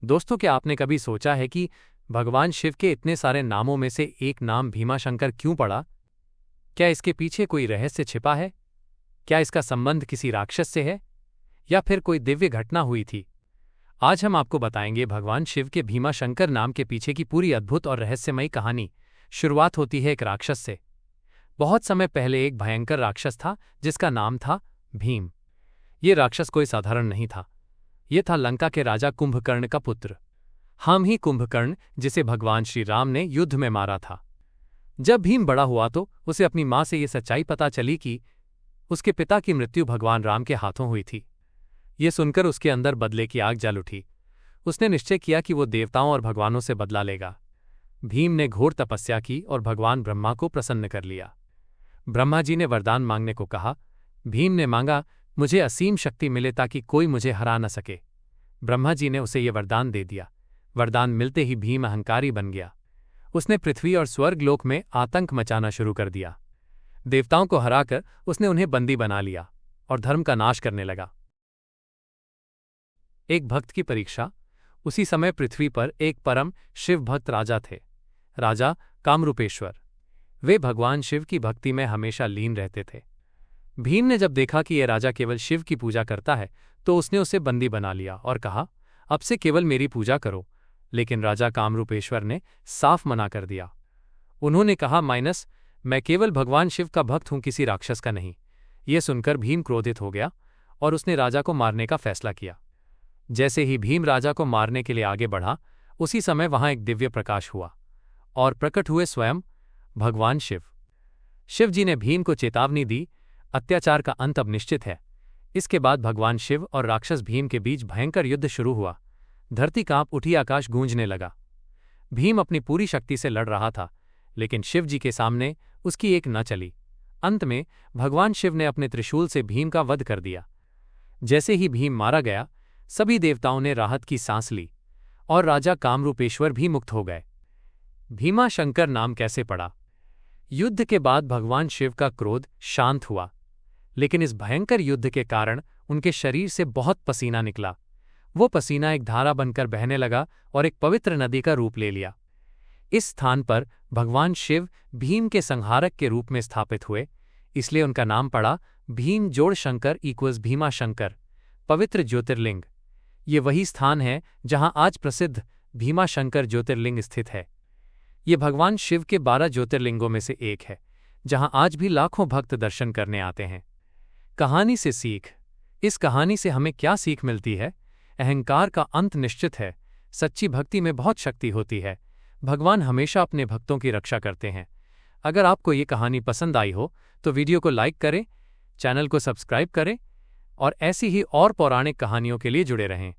दोस्तों, क्या आपने कभी सोचा है कि भगवान शिव के इतने सारे नामों में से एक नाम भीमाशंकर क्यों पड़ा? क्या इसके पीछे कोई रहस्य छिपा है? क्या इसका संबंध किसी राक्षस से है या फिर कोई दिव्य घटना हुई थी? आज हम आपको बताएंगे भगवान शिव के भीमाशंकर नाम के पीछे की पूरी अद्भुत और रहस्यमयी कहानी। शुरुआत होती है एक राक्षस से। बहुत समय पहले एक भयंकर राक्षस था जिसका नाम था भीम। ये राक्षस कोई साधारण नहीं था। ये था लंका के राजा कुंभकर्ण का पुत्र। हम ही कुंभकर्ण, जिसे भगवान श्री राम ने युद्ध में मारा था। जब भीम बड़ा हुआ तो उसे अपनी मां से ये सच्चाई पता चली कि उसके पिता की मृत्यु भगवान राम के हाथों हुई थी। ये सुनकर उसके अंदर बदले की आग जल उठी। उसने निश्चय किया कि वो देवताओं और भगवानों से बदला लेगा। भीम ने घोर तपस्या की और भगवान ब्रह्मा को प्रसन्न कर लिया। ब्रह्मा जी ने वरदान मांगने को कहा। भीम ने मांगा, मुझे असीम शक्ति मिले ताकि कोई मुझे हरा न सके। ब्रह्मा जी ने उसे ये वरदान दे दिया। वरदान मिलते ही भीम अहंकारी बन गया। उसने पृथ्वी और स्वर्गलोक में आतंक मचाना शुरू कर दिया। देवताओं को हराकर उसने उन्हें बंदी बना लिया और धर्म का नाश करने लगा। एक भक्त की परीक्षा। उसी समय पृथ्वी पर एक परम शिव भक्त राजा थे, राजा कामरूपेश्वर। वे भगवान शिव की भक्ति में हमेशा लीन रहते थे। भीम ने जब देखा कि यह राजा केवल शिव की पूजा करता है तो उसने उसे बंदी बना लिया और कहा, अब से केवल मेरी पूजा करो। लेकिन राजा कामरूपेश्वर ने साफ मना कर दिया। उन्होंने कहा, मैं केवल भगवान शिव का भक्त हूं, किसी राक्षस का नहीं। यह सुनकर भीम क्रोधित हो गया और उसने राजा को मारने का फैसला किया। जैसे ही भीम राजा को मारने के लिए आगे बढ़ा, उसी समय वहां एक दिव्य प्रकाश हुआ और प्रकट हुए स्वयं भगवान शिव। शिव जी ने भीम को चेतावनी दी, अत्याचार का अंत अब निश्चित है। इसके बाद भगवान शिव और राक्षस भीम के बीच भयंकर युद्ध शुरू हुआ। धरती कांप उठी, आकाश गूंजने लगा। भीम अपनी पूरी शक्ति से लड़ रहा था, लेकिन शिव जी के सामने उसकी एक न चली। अंत में भगवान शिव ने अपने त्रिशूल से भीम का वध कर दिया। जैसे ही भीम मारा गया, सभी देवताओं ने राहत की सांस ली और राजा कामरूपेश्वर भी मुक्त हो गए। भीमाशंकर नाम कैसे पड़ा? युद्ध के बाद भगवान शिव का क्रोध शांत हुआ, लेकिन इस भयंकर युद्ध के कारण उनके शरीर से बहुत पसीना निकला। वो पसीना एक धारा बनकर बहने लगा और एक पवित्र नदी का रूप ले लिया। इस स्थान पर भगवान शिव भीम के संहारक के रूप में स्थापित हुए, इसलिए उनका नाम पड़ा भीम जोड़ शंकर = भीमाशंकर, पवित्र ज्योतिर्लिंग। ये वही स्थान है जहां आज प्रसिद्ध भीमाशंकर ज्योतिर्लिंग स्थित है। ये भगवान शिव के 12 ज्योतिर्लिंगों में से एक है, जहां आज भी लाखों भक्त दर्शन करने आते हैं। कहानी से सीख। इस कहानी से हमें क्या सीख मिलती है? अहंकार का अंत निश्चित है। सच्ची भक्ति में बहुत शक्ति होती है। भगवान हमेशा अपने भक्तों की रक्षा करते हैं। अगर आपको ये कहानी पसंद आई हो तो वीडियो को लाइक करें, चैनल को सब्सक्राइब करें और ऐसी ही और पौराणिक कहानियों के लिए जुड़े रहें।